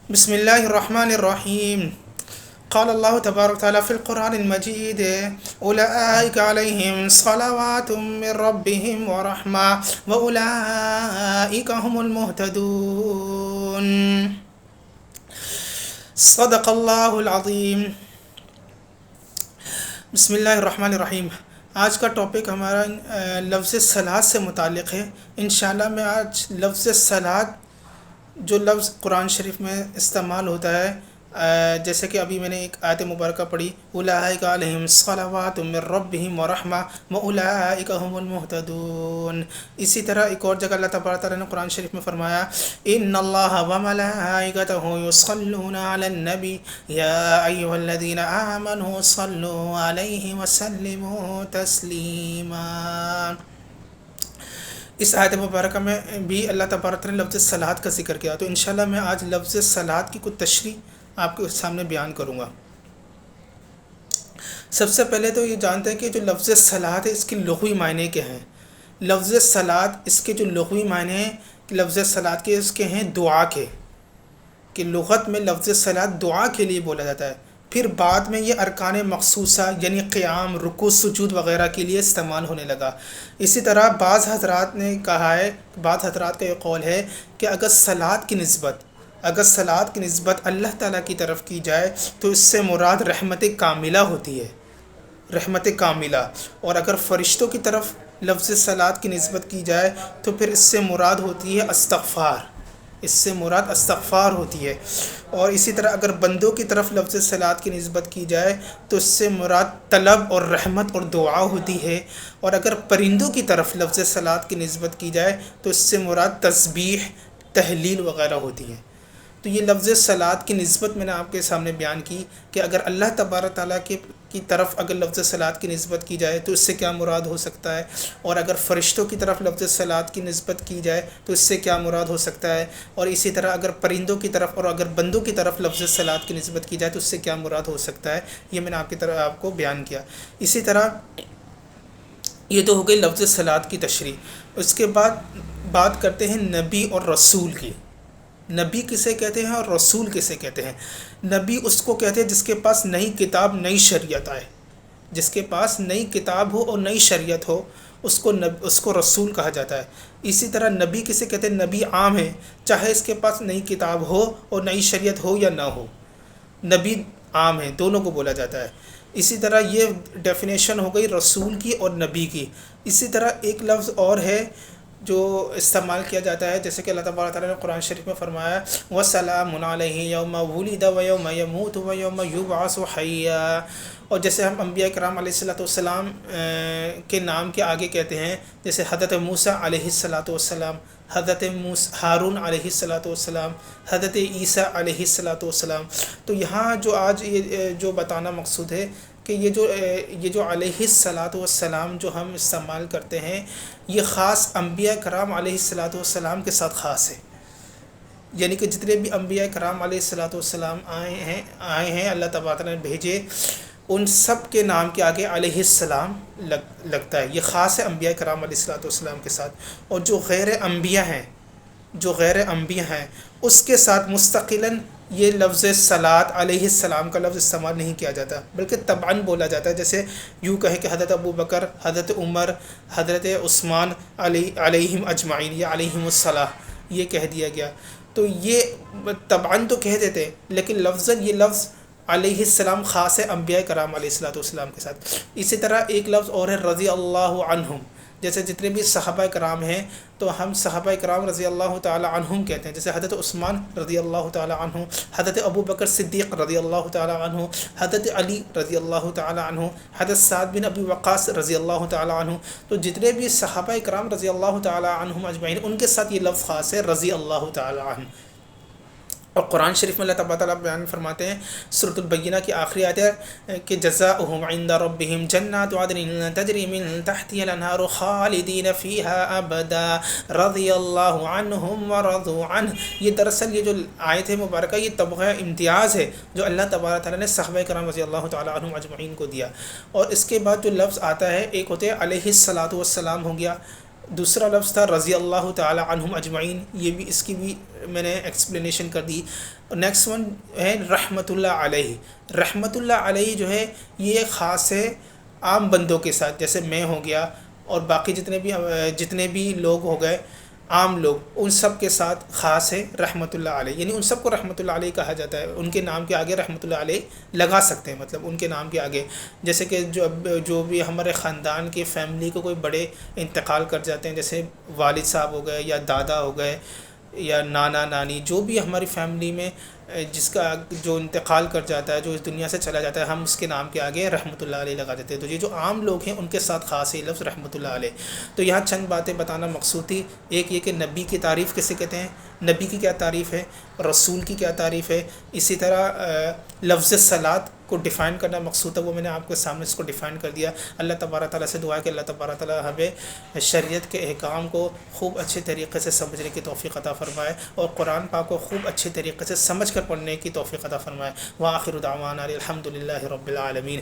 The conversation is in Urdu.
بسم الله الرحمن الرحيم. قال الله تبارك وتعالى في القرآن المجيد: أولئك عليهم صلوات من ربهم ورحمة وأولئك هم المهتدون. صدق الله العظيم. بسم اللہ الرحمن الرحیم. آج کا ٹاپک ہمارا لفظ صلات سے متعلق ہے. انشاءاللہ میں آج لفظ صلات جو لفظ قرآن شریف میں استعمال ہوتا ہے، جیسے کہ ابھی میں نے ایک آیت مبارکہ پڑھی: اولئک علیہم صلوات من ربہم ورحمہ واولئک هم المہتدون. اسی طرح ایک اور جگہ اللہ تبارک تعالیٰ نے قرآن شریف میں فرمایا: ان اللہ وملائکتہ یصلون علی النبی یا ایھا الذین آمنوا صلوا علیہ وسلموا تسلیما. اس آیت مبارکہ میں بھی اللہ تبارک نے لفظ صلات کا ذکر کیا. تو انشاءاللہ میں آج لفظ صلات کی کچھ تشریح آپ کے سامنے بیان کروں گا. سب سے پہلے تو یہ جانتے ہیں کہ جو لفظ صلات ہے اس کے لغوی معنی کیا ہیں. لفظ صلات اس کے جو لغوی معنی ہیں لفظ صلات کے، اس کے ہیں دعا کے، کہ لغت میں لفظ صلات دعا کے لیے بولا جاتا ہے. پھر بعد میں یہ ارکان مخصوصہ یعنی قیام، رکوع، سجود وغیرہ کے لیے استعمال ہونے لگا. اسی طرح بعض حضرات نے کہا ہے، بعض حضرات کا یہ قول ہے کہ اگر صلات کی نسبت اللہ تعالیٰ کی طرف کی جائے تو اس سے مراد رحمت کاملہ ہوتی ہے، رحمت کاملہ. اور اگر فرشتوں کی طرف لفظ صلات کی نسبت کی جائے تو پھر اس سے مراد ہوتی ہے استغفار، اس سے مراد استغفار ہوتی ہے. اور اسی طرح اگر بندوں کی طرف لفظ صلات کی نسبت کی جائے تو اس سے مراد طلب اور رحمت اور دعا ہوتی ہے. اور اگر پرندوں کی طرف لفظ صلات کی نسبت کی جائے تو اس سے مراد تسبیح، تحلیل وغیرہ ہوتی ہے. تو یہ لفظ صلات کی نسبت میں نے آپ کے سامنے بیان کی کہ اگر اللہ تبارک تعالیٰ کی طرف اگر لفظ صلات کی نسبت کی جائے تو اس سے کیا مراد ہو سکتا ہے، اور اگر فرشتوں کی طرف لفظ صلات کی نسبت کی جائے تو اس سے کیا مراد ہو سکتا ہے. اور اسی طرح اگر پرندوں کی طرف اور اگر بندوں کی طرف لفظ صلات کی نسبت کی جائے تو اس سے کیا مراد ہو سکتا ہے. یہ میں نے آپ کو بیان کیا. اسی طرح یہ تو ہو گئی لفظ صلات کی تشریح. اس کے بعد بات کرتے ہیں نبی اور رسول کی. نبی کسے کہتے ہیں اور رسول کسے کہتے ہیں؟ نبی اس کو کہتے ہیں جس کے پاس نئی کتاب، نئی شریعت آئے. جس کے پاس نئی کتاب ہو اور نئی شریعت ہو اس کو رسول کہا جاتا ہے. اسی طرح نبی کسے کہتے ہیں؟ نبی عام ہے، چاہے اس کے پاس نئی کتاب ہو اور نئی شریعت ہو یا نہ ہو، نبی عام ہے، دونوں کو بولا جاتا ہے. اسی طرح یہ ڈیفینیشن ہو گئی رسول کی اور نبی کی. اسی طرح ایک لفظ اور ہے جو استعمال کیا جاتا ہے، جیسے کہ اللہ تبارک تعالیٰ نے قرآن شریف میں فرمایا: وَسَلَامٌ عَلَيْهِ يَوْمَ وُلِدَ وَيَوْمَ يَمُوتُ وَيَوْمَ يُبْعَثُ حَيًّا. اور جیسے ہم انبیاء کرام علیہ السلام کے نام کے آگے کہتے ہیں، جیسے حضرت موسیٰ علیہ السلام، حضرت ہارون علیہ السلام، حضرت عیسیٰ علیہ السلام. تو یہاں جو آج یہ جو بتانا مقصود ہے کہ یہ جو علیہ السلام جو ہم استعمال کرتے ہیں یہ خاص انبیاء کرام علیہ السلام کے ساتھ خاص ہے. یعنی کہ جتنے بھی انبیاء کرام علیہ السلام آئے ہیں اللہ تبارک نے بھیجے، ان سب کے نام کے آگے علیہ السلام لگتا ہے. یہ خاص ہے انبیاء کرام علیہ السلام کے ساتھ. اور جو غیر انبیاء ہیں اس کے ساتھ مستقلاً یہ لفظ صلات علیہ السلام کا لفظ استعمال نہیں کیا جاتا، بلکہ طبعاً بولا جاتا ہے. جیسے یوں کہیں کہ حضرت ابو بکر، حضرت عمر، حضرت عثمان علیہم اجمعین یا علیہم الصلاۃ، یہ کہہ دیا گیا. تو یہ طبعاً تو کہہ دیتے، لیکن لفظاً یہ لفظ علیہ السلام خاص ہے انبیاء کرام علیہ السلام کے ساتھ. اسی طرح ایک لفظ اور ہے رضی اللہ عنہم. جیسے جتنے بھی صحابہ کرام ہیں تو ہم صحابہ کرام رضی اللہ تعالی عنہم کہتے ہیں. جیسے حضرت عثمان رضی اللہ تعالی عنہ، حضرت ابو بکر صدیق رضی اللہ تعالی عنہ، حضرت علی رضی اللہ تعالی عنہ، حضرت سعد بن ابی وقاص رضی اللہ تعالی عنہ. تو جتنے بھی صحابہ کرام رضی اللہ تعالی عنہم اجمعین ان کے ساتھ یہ لفظ خاص ہے رضی اللہ تعالی عنہ. اور قرآن شریف میں اللہ تبارک تعالیٰ بیان فرماتے ہیں سورۃ البینہ کی آخری آیت ہے کہ جزاؤہم عند ربہم جنات عدن تجری من تحتها الانہار خالدین فیہا ابدا رضی اللہ عنہم ورضوا عنہ. یہ دراصل یہ جو آیت ہے مبارکہ یہ تمغہ امتیاز ہے جو اللہ تبارک تعالیٰ نے صحابہ کرام رضی اللہ تعالیٰ عنہم اجمعین کو دیا. اور اس کے بعد جو لفظ آتا ہے ایک ہوتے ہیں علیہ السلام ہو گیا، دوسرا لفظ تھا رضی اللہ تعالی عنہم اجمعین، یہ بھی اس کی بھی میں نے ایکسپلینیشن کر دی. نیکسٹ ون ہے رحمۃ اللہ علیہ. رحمۃ اللہ علیہ جو ہے یہ خاص ہے عام بندوں کے ساتھ، جیسے میں ہو گیا اور باقی جتنے بھی لوگ ہو گئے عام لوگ، ان سب کے ساتھ خاص ہے رحمۃ اللہ علیہ، یعنی ان سب کو رحمۃ اللہ علیہ کہا جاتا ہے. ان کے نام کے آگے رحمۃ اللہ علیہ لگا سکتے ہیں، مطلب ان کے نام کے آگے. جیسے کہ جو بھی ہمارے خاندان کی فیملی کو کوئی بڑے انتقال کر جاتے ہیں، جیسے والد صاحب ہو گئے یا دادا ہو گئے یا نانا نانی، جو بھی ہماری فیملی میں جس کا جو انتقال کر جاتا ہے، جو اس دنیا سے چلا جاتا ہے، ہم اس کے نام کے آگے رحمۃ اللہ علیہ لگا دیتے ہیں. تو یہ جو عام لوگ ہیں ان کے ساتھ خاص ہے لفظ رحمۃ اللہ علیہ. تو یہاں چند باتیں بتانا مقصود تھی. ایک یہ کہ نبی کی تعریف کیسے کہتے ہیں، نبی کی کیا تعریف ہے، رسول کی کیا تعریف ہے. اسی طرح لفظ صلاۃ کو ڈیفائن کرنا مقصود ہے، وہ میں نے آپ کے سامنے اس کو ڈیفائن کر دیا. اللہ تبارک تعالیٰ سے دعا ہے کہ اللہ تبارک تعالیٰ ہمیں شریعت کے احکام کو خوب اچھے طریقے سے سمجھنے کی توفیق عطا فرمائے اور قرآن پاک کو خوب اچھے طریقے سے سمجھ کر پڑھنے کی توفیق عطا فرمائے. وآخر دعوانا الحمد للہ رب العالمین.